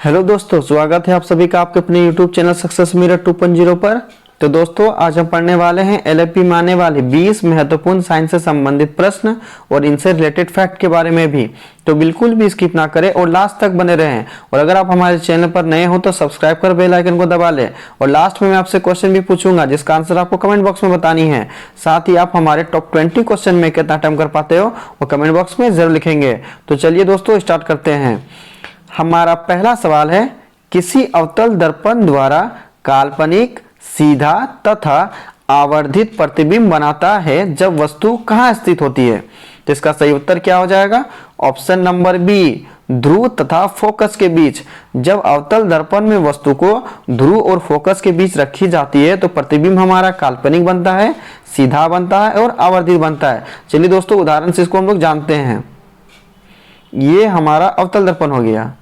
Hello दोस्तों, स्वागत है आप सभी का आपके अपने YouTube चैनल सक्सेस मिरर 2.0 पर। तो दोस्तों, आज हम पढ़ने वाले हैं LLP में आने वाले 20 महत्वपूर्ण साइंस से संबंधित प्रश्न और इनसे रिलेटेड फैक्ट के बारे में भी। तो बिल्कुल भी स्किप ना करें और लास्ट तक बने रहें। और अगर आप हमारे चैनल पर नए हो तो सब्सक्राइब कर बेल आइकन को दबा लें। और लास्ट में मैं आपसे क्वेश्चन भी पूछूंगा जिसका आंसर आपको कमेंट बॉक्स में बतानी है। साथ ही आप हमारे टॉप 20 क्वेश्चन में कितना अटेम्प्ट कर पाते हो वो कमेंट बॉक्स में जरूर लिखेंगे। तो चलिए दोस्तों, स्टार्ट करते हैं। हमारा पहला सवाल है, किसी अवतल दर्पण द्वारा काल्पनिक, सीधा तथा आवर्धित प्रतिबिंब बनाता है जब वस्तु कहाँ स्थित होती है? तो इसका सही उत्तर क्या हो जाएगा? ऑप्शन नंबर बी, ध्रुव तथा फोकस के बीच। जब अवतल दर्पण में वस्तु को ध्रुव और फोकस के बीच रखी जाती है तो प्रतिबिंब हमारा काल्पनिक बनता है, सीधा बनता है और आवर्धित बनता है। चलिए दोस्तों, उदाहरण से इसको हम लोग जानते हैं। ये हमारा अवतल दर्पण हो गया,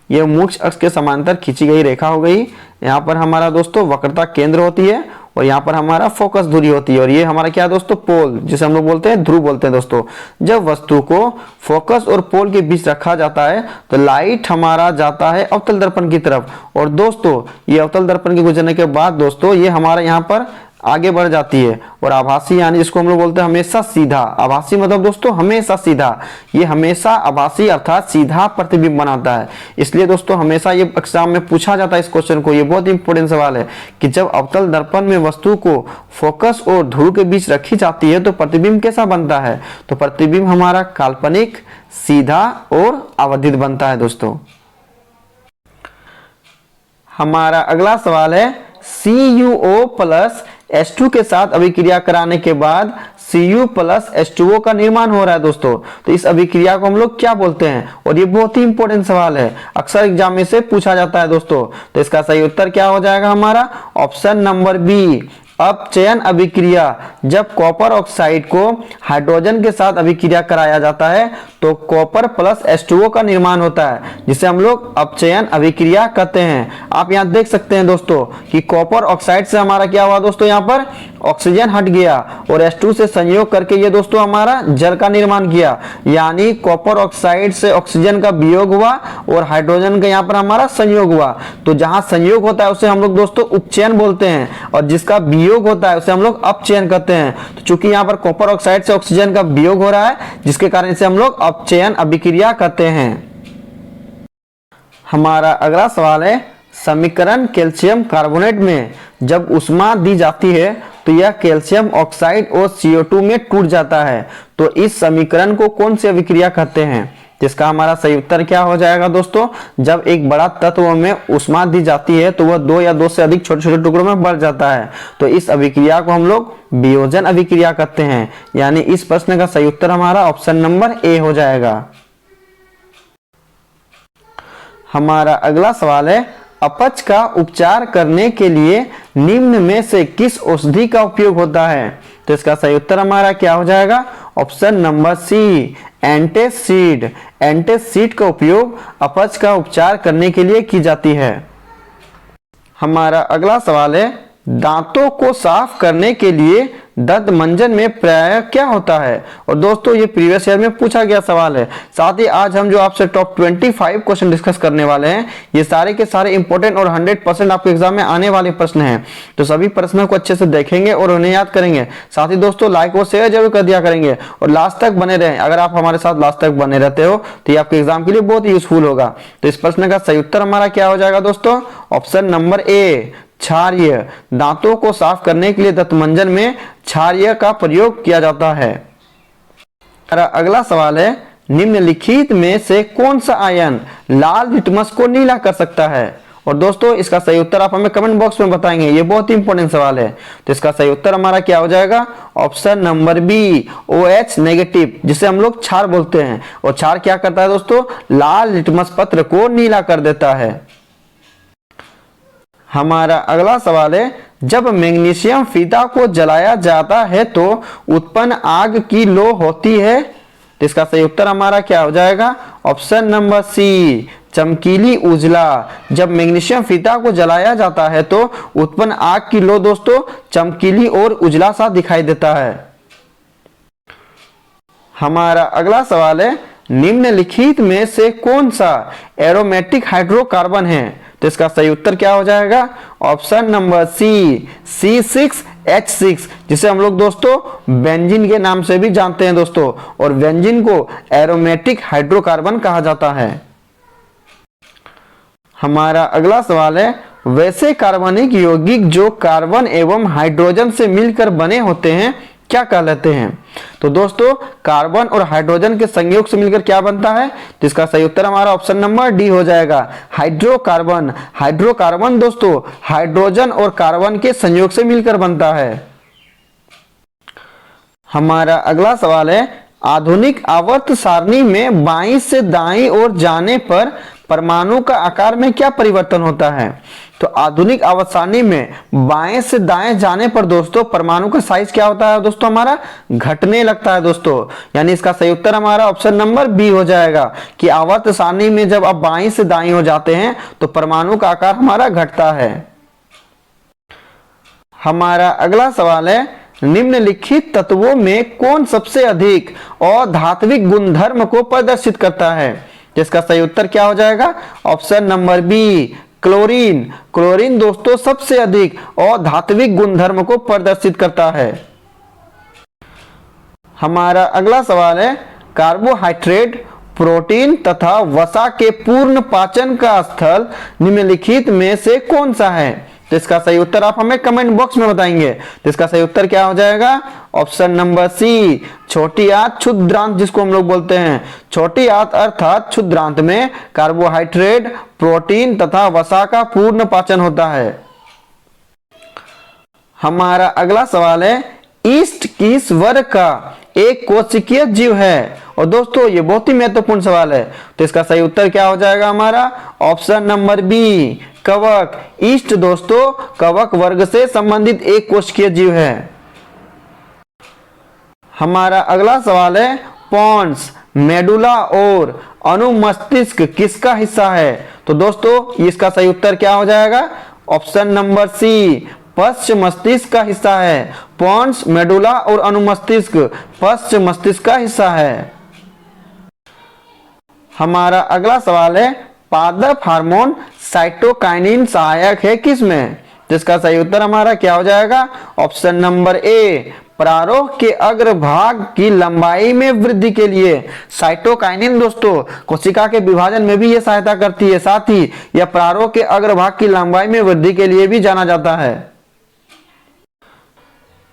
ये मुख्य अक्ष के समांतर खींची गई रेखा हो गई। यहाँ पर हमारा दोस्तों वक्रता केंद्र होती है और यहाँ पर हमारा फोकस दूरी होती है। और ये हमारा क्या है दोस्तों? पोल, जिसे हम लोग बोलते हैं ध्रुव बोलते हैं दोस्तों। जब वस्तु को फोकस और पोल के बीच रखा जाता है तो लाइट हमारा जाता है अवतल दर्पण की तरफ। और दोस्तों, ये अवतल दर्पण के गुजरने के बाद दोस्तों ये हमारा यहाँ पर आगे बढ़ जाती है। और आभासी यानी जिसको हम लोग बोलते हैं हमेशा सीधा। आभासी मतलब दोस्तों हमेशा सीधा। ये हमेशा आभासी अर्थात सीधा प्रतिबिंब बनाता है। इसलिए दोस्तों हमेशा ये एग्जाम में पूछा जाता है इस क्वेश्चन को। ये बहुत इंपॉर्टेंट सवाल है कि जब अवतल दर्पण में वस्तु को फोकस और ध्रुव के बीच रखी जाती है तो प्रतिबिंब कैसा बनता है? तो प्रतिबिंब हमारा काल्पनिक, सीधा और आवर्धित बनता है दोस्तों। हमारा अगला सवाल है, CuO प्लस H2 के साथ अभिक्रिया कराने के बाद Cu प्लस H2O का निर्माण हो रहा है दोस्तों। तो इस अभिक्रिया को हम लोग क्या बोलते हैं? और ये बहुत ही इंपॉर्टेंट सवाल है, अक्सर एग्जाम में से पूछा जाता है दोस्तों। तो इसका सही उत्तर क्या हो जाएगा हमारा? ऑप्शन नंबर बी, अपचयन अभिक्रिया। जब कॉपर ऑक्साइड को हाइड्रोजन के साथ अभिक्रिया कराया जाता है तो कॉपर प्लस H2O का निर्माण होता है, जिसे हम लोग अपचयन अभिक्रिया कहते हैं। आप यहाँ देख सकते हैं दोस्तों कि कॉपर ऑक्साइड से हमारा क्या हुआ दोस्तों? यहाँ पर ऑक्सीजन हट गया और H2 से संयोग करके ये दोस्तों हमारा जल का निर्माण किया। यानी कॉपर ऑक्साइड से ऑक्सीजन का वियोग हुआ और हाइड्रोजन का यहाँ पर हमारा संयोग हुआ। तो जहां संयोग होता है उसे हम लोग दोस्तों उपचयन बोलते हैं और जिसका वियोग होता है उसे हम लोग अपचयन कहते हैं। तो चूंकि यहाँ पर कॉपर ऑक्साइड से ऑक्सीजन का वियोग हो रहा है जिसके कारण इसे हम लोग अपचयन अभिक्रिया कहते हैं। हमारा अगला सवाल है, समीकरण कैल्शियम कार्बोनेट में जब ऊष्मा दी जाती है तो यह कैल्शियम ऑक्साइड और CO2 में टूट जाता है। तो इस समीकरण को कौन सी अभिक्रिया कहते हैं? जिसका हमारा सही उत्तर क्या हो जाएगा दोस्तों? जब एक बड़ा तत्व में ऊष्मा दी जाती है तो वह 2 या 2 से अधिक छोटे छोटे टुकड़ों में बढ़ जाता है। तो इस अभिक्रिया को हम लोग वियोजन अभिक्रिया कहते हैं। यानी इस प्रश्न का सही उत्तर हमारा ऑप्शन नंबर ए हो जाएगा। हमारा अगला सवाल है, अपच का उपचार करने के लिए निम्न में से किस औषधि का उपयोग होता है? तो इसका सही उत्तर हमारा क्या हो जाएगा? Option number C, antacid. Antacid का उपयोग अपच का उपचार करने के लिए की जाती है। हमारा अगला सवाल है, दांतों को साफ करने के लिए दंत मंजन में प्रायः क्या होता है? और दोस्तों ये प्रीवियस ईयर में पूछा गया सवाल है। साथ ही आज हम जो आपसे टॉप 25 क्वेश्चन डिस्कस करने वाले हैं ये सारे के सारे इंपॉर्टेंट और 100% आपके एग्जाम में आने वाले प्रश्न हैं। तो सभी प्रश्नों को अच्छे से देखेंगे और उन्हें याद करेंगे। साथ ही दोस्तों लाइक और शेयर जरूर कर दिया करेंगे और लास्ट तक बने रहें। अगर आप हमारे साथ लास्ट तक बने रहते हो तो ये आपके एग्जाम के लिए बहुत ही यूजफुल होगा। तो इस प्रश्न का सही उत्तर हमारा क्या हो जाएगा दोस्तों? ऑप्शन नंबर ए, क्षार्य। दांतों को साफ करने के लिए दंतमंजन में क्षार्य का प्रयोग किया जाता है। अगला सवाल है, निम्नलिखित में से कौन सा आयन लाल लिटमस को नीला कर सकता है? और दोस्तों इसका सही उत्तर आप हमें कमेंट बॉक्स में बताएंगे। ये बहुत ही इंपॉर्टेंट सवाल है। तो इसका सही उत्तर हमारा क्या हो जाएगा? Option number B, OH negative, जिसे हम लोग क्षार बोलते हैं। और क्षार क्या करता है दोस्तों? लाल लिटमस पत्र को नीला कर देता है। हमारा अगला सवाल है, जब मैग्नीशियम फीता को जलाया जाता है तो उत्पन्न आग की लो होती है। तो इसका सही उत्तर हमारा क्या हो जाएगा? ऑप्शन नंबर सी, चमकीली उजला। जब मैग्नीशियम फीता को जलाया जाता है तो उत्पन्न आग की लो दोस्तों चमकीली और उजला सा दिखाई देता है। हमारा अगला सवाल है, निम्नलिखित में से कौन सा एरोमेटिक हाइड्रोकार्बन है? तो इसका सही उत्तर क्या हो जाएगा? ऑप्शन नंबर सी, C6H6, जिसे हम लोग दोस्तों बेंजीन के नाम से भी जानते हैं दोस्तों, और बेंजीन को एरोमेटिक हाइड्रोकार्बन कहा जाता है। हमारा अगला सवाल है, वैसे कार्बनिक यौगिक जो कार्बन एवं हाइड्रोजन से मिलकर बने होते हैं क्या कहलाते हैं? तो दोस्तों कार्बन और हाइड्रोजन के संयोग से मिलकर क्या बनता है? तो इसका सही उत्तर हमारा ऑप्शन नंबर डी हो जाएगा, हाइड्रोकार्बन। हाइड्रोकार्बन दोस्तों हाइड्रोजन और कार्बन के संयोग से मिलकर बनता है। हमारा अगला सवाल है, आधुनिक आवर्त सारणी में बाईं से दाईं ओर जाने पर परमाणु का आकार में क्या परिवर्तन होता है? तो आधुनिक आवर्त सारणी में बाएं से दाएं जाने पर दोस्तों परमाणु का साइज क्या होता है दोस्तों? हमारा घटने लगता है दोस्तों, यानी इसका सही उत्तर हमारा ऑप्शन नंबर बी हो जाएगा कि आवर्त सारणी में जब आप बाईं से दाईं हो जाते हैं तो परमाणु का आकार हमारा घटता है। हमारा अगला सवाल है, निम्नलिखित तत्वों में कौन सबसे अधिक अधात्विक गुणधर्म को प्रदर्शित करता है? जिसका सही उत्तर क्या हो जाएगा? Option number B, chlorine. Chlorine दोस्तों सबसे अधिक अधात्विक गुणधर्म को प्रदर्शित करता है। हमारा अगला सवाल है, कार्बोहाइड्रेट, प्रोटीन तथा वसा के पूर्ण पाचन का स्थल निम्नलिखित में से कौन सा है? तो इसका सही उत्तर आप हमें कमेंट बॉक्स में बताएंगे। तो इसका सही उत्तर क्या हो जाएगा? ऑप्शन नंबर सी, छोटी आंत क्षुद्रांत, जिसको हम लोग बोलते हैं छोटी आंत अर्थात क्षुद्रांत में कार्बोहाइड्रेट, प्रोटीन तथा वसा का पूर्ण पाचन होता है। हमारा अगला सवाल है, ईस्ट किस वर्ग का एक कोशिकीय जीव है? और दोस्तों ये बहुत ही महत्वपूर्ण सवाल है, तो इसका सही उत्तर क्या हो जाएगा हमारा? ऑप्शन नंबर बी, कवक। ईस्ट दोस्तों कवक वर्ग से संबंधित एक कोशिकीय जीव है। हमारा अगला सवाल है, पॉन्स, मेडुला और अनुमस्तिष्क किसका हिस्सा है? तो दोस्तों इसका सही उत्तर क्या हो जाएगा? ऑप्शन नंबर सी, पश्च मस्तिष्क का हिस्सा है। पॉन्स, मेडुला और अनुमस्तिष्क पश्च मस्तिष्क का हिस्सा है। हमारा अगला सवाल है, पादप हार्मोन साइटोकाइनिन सहायक है किसमें? जिसका सही उत्तर हमारा क्या हो जाएगा? ऑप्शन नंबर ए, प्रारोह के अग्रभाग की लंबाई में वृद्धि के लिए। साइटोकाइनिन दोस्तों कोशिका के विभाजन में भी ये सहायता करती है, साथ ही यह प्रारोह के अग्रभाग की लंबाई में वृद्धि के लिए भी जाना जाता है।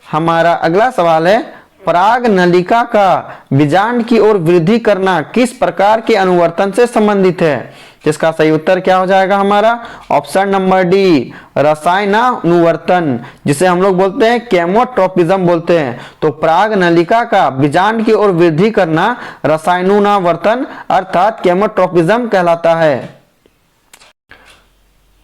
हमारा अगला सवाल है, पराग नलिका का बीजांड की ओर वृद्धि करना किस प्रकार के अनुवर्तन से संबंधित है? जिसका सही उत्तर क्या हो जाएगा हमारा? ऑप्शन नंबर डी, रसायनानुवर्तन, जिसे हम लोग बोलते हैं केमोट्रोपिज्म बोलते हैं। तो पराग नलिका का बीजांड की ओर वृद्धि करना रसायनानुवर्तन अर्थात केमोट्रोपिज्म कहलाता है।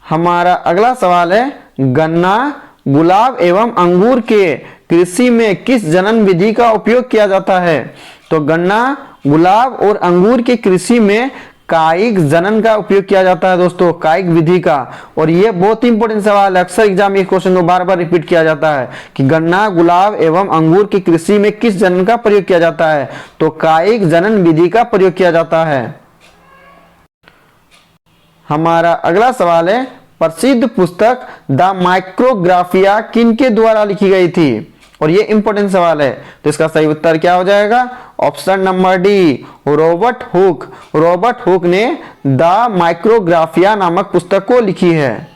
हमारा अगला सवाल है, गन्ना, गुलाब एवं अंगूर के कृषि में किस जनन विधि का उपयोग किया जाता है? तो गन्ना, गुलाब और अंगूर की कृषि में कायिक जनन का उपयोग किया जाता है दोस्तों, कायिक विधि का। और ये बहुत ही इंपॉर्टेंट सवाल है, अक्सर एग्जाम में इस क्वेश्चन को बार बार रिपीट किया जाता है कि गन्ना, गुलाब एवं अंगूर की कृषि में किस जनन का प्रयोग किया जाता है? तो कायिक जनन विधि का प्रयोग किया जाता है। हमारा अगला सवाल है, प्रसिद्ध पुस्तक द माइक्रोग्राफिया किनके द्वारा लिखी गई थी? और ये इंपॉर्टेंट सवाल है, तो इसका सही उत्तर क्या हो जाएगा? Option number D, Robert Hooke. Robert Hooke ने द माइक्रोग्राफिया नामक पुस्तक को लिखी है।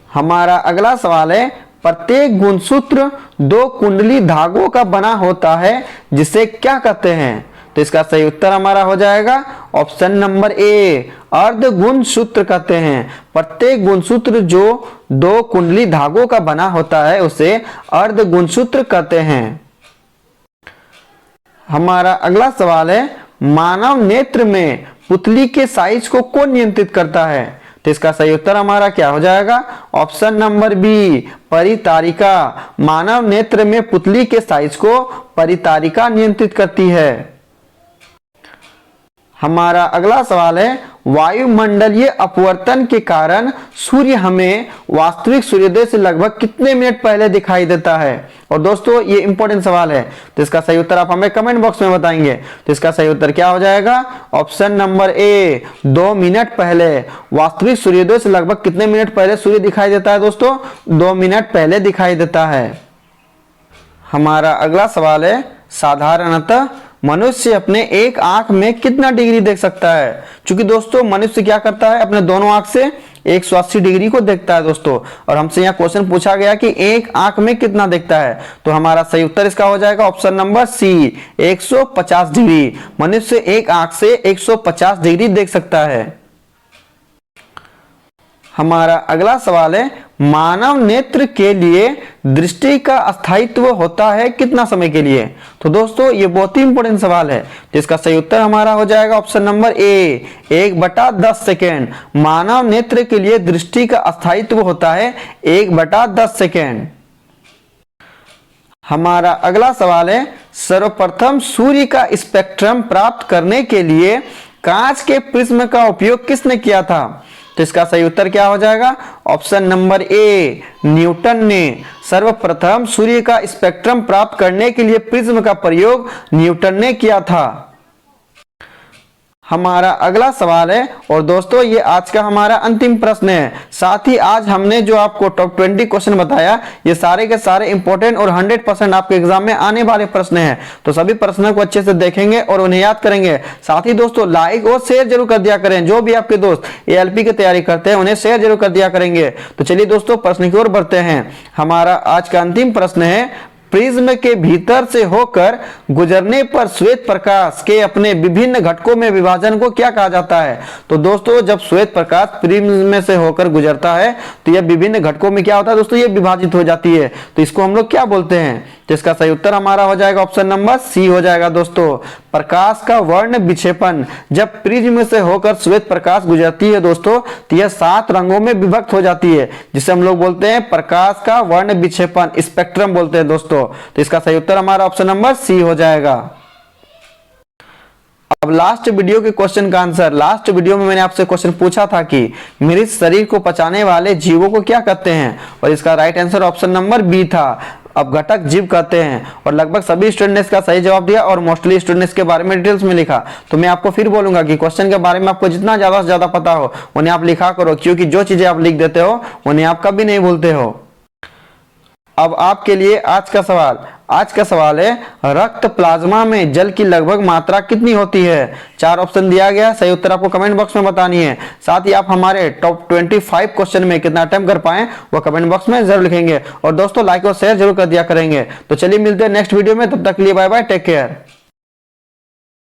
हमारा अगला सवाल है, प्रत्येक गुणसूत्र 2 कुंडली धागों का बना होता है जिसे क्या कहते हैं? तो इसका सही उत्तर हमारा हो जाएगा ऑप्शन नंबर ए, अर्ध गुणसूत्र कहते हैं। प्रत्येक गुणसूत्र जो 2 कुंडली धागों का बना होता है उसे अर्ध गुणसूत्र कहते हैं। हमारा अगला सवाल है, मानव नेत्र में पुतली के साइज को कौन नियंत्रित करता है? तो इसका सही उत्तर हमारा क्या हो जाएगा? ऑप्शन नंबर बी, परितारिका। मानव नेत्र में पुतली के साइज को परितारिका नियंत्रित करती है। हमारा अगला सवाल है, वायुमंडलीय अपवर्तन के कारण सूर्य हमें वास्तविक सूर्योदय से लगभग कितने मिनट पहले दिखाई देता है। और दोस्तों ये इंपॉर्टेंट सवाल है, तो इसका सही उत्तर आप हमें कमेंट बॉक्स में बताएंगे। तो इसका सही उत्तर क्या हो जाएगा, ऑप्शन नंबर ए, 2 मिनट पहले। वास्तविक सूर्योदय से लगभग कितने मिनट पहले सूर्य दिखाई देता है दोस्तों, 2 मिनट पहले दिखाई देता है। हमारा अगला सवाल है, साधारणतः मनुष्य अपने एक आंख में कितना डिग्री देख सकता है। क्योंकि दोस्तों मनुष्य क्या करता है, अपने दोनों आंख से 180 डिग्री को देखता है दोस्तों, और हमसे यहाँ क्वेश्चन पूछा गया कि एक आंख में कितना देखता है, तो हमारा सही उत्तर इसका हो जाएगा ऑप्शन नंबर सी, 150 डिग्री। मनुष्य एक आंख से 150 डिग्री देख सकता है। हमारा अगला सवाल है, मानव नेत्र के लिए दृष्टि का अस्थायित्व होता है कितना समय के लिए। तो दोस्तों ये बहुत ही इंपॉर्टेंट सवाल है, जिसका सही उत्तर हमारा हो जाएगा ऑप्शन नंबर ए, 1/10 सेकेंड। मानव नेत्र के लिए दृष्टि का अस्थायित्व होता है 1/10 सेकेंड। हमारा अगला सवाल है, सर्वप्रथम सूर्य का स्पेक्ट्रम प्राप्त करने के लिए कांच के प्रिज्म का उपयोग किसने किया था। तो इसका सही उत्तर क्या हो जाएगा, ऑप्शन नंबर ए, न्यूटन ने। सर्वप्रथम सूर्य का स्पेक्ट्रम प्राप्त करने के लिए प्रिज्म का प्रयोग न्यूटन ने किया था। हमारा अगला सवाल है, और दोस्तों ये आज का हमारा अंतिम प्रश्न है। साथ ही आज हमने जो आपको टॉप 20 क्वेश्चन बताया, ये सारे के सारे इंपॉर्टेंट और 100% आपके एग्जाम में आने वाले प्रश्न हैं। तो सभी प्रश्नों को अच्छे से देखेंगे और उन्हें याद करेंगे। साथ ही दोस्तों लाइक और शेयर जरूर कर दिया करें, जो भी आपके दोस्त ALP की तैयारी करते हैं उन्हें शेयर जरूर कर दिया करेंगे। तो चलिए दोस्तों प्रश्न की ओर बढ़ते हैं। हमारा आज का अंतिम प्रश्न है, प्रिज्म के भीतर से होकर गुजरने पर श्वेत प्रकाश के अपने विभिन्न घटकों में विभाजन को क्या कहा जाता है। तो दोस्तों जब श्वेत प्रकाश प्रिज्म में से होकर गुजरता है तो यह विभिन्न घटकों में क्या होता है दोस्तों, ये विभाजित हो जाती है। तो इसको हम लोग क्या बोलते हैं। तो इसका सही उत्तर हमारा हो जाएगा ऑप्शन नंबर सी हो जाएगा दोस्तों, प्रकाश का वर्ण विक्षेपन। जब प्रिज्म से होकर श्वेत प्रकाश गुजरती है दोस्तों, तो यह 7 रंगों में विभक्त हो जाती है, जिसे हम लोग बोलते हैं प्रकाश का वर्ण विक्षेपन, स्पेक्ट्रम बोलते हैं दोस्तों। तो इसका सही उत्तर हमारा ऑप्शन नंबर सी हो जाएगा। अब लास्ट वीडियो के क्वेश्चन का आंसर। लास्ट वीडियो में मैंने आपसे क्वेश्चन पूछा था कि मृत शरीर को पचाने वाले जीवों को क्या कहते हैं, और इसका right answer option number B था, अपघटक जीव कहते हैं। और लगभग सभी स्टूडेंट ने इसका सही जवाब दिया, और मोस्टली स्टूडेंट ने इसके बारे में डिटेल्स में लिखा। तो मैं आपको फिर बोलूंगा कि क्वेश्चन के बारे में आपको जितना ज्यादा से ज्यादा पता हो उन्हें आप लिखा करो, क्योंकि जो चीजें आप लिख देते हो उन्हें आप कभी नहीं भूलते हो। अब आपके लिए आज का सवाल है, रक्त प्लाज्मा में जल की लगभग मात्रा कितनी होती है। 4 ऑप्शन दिया गया, सही उत्तर आपको कमेंट बॉक्स में बतानी है। साथ ही आप हमारे टॉप 25 क्वेश्चन में कितना अटेम्प्ट कर पाए वो कमेंट बॉक्स में जरूर लिखेंगे, और दोस्तों लाइक और शेयर जरूर कर दिया करेंगे। तो चलिए मिलते हैं नेक्स्ट वीडियो में, तब तक के लिए बाय बाय, टेक केयर।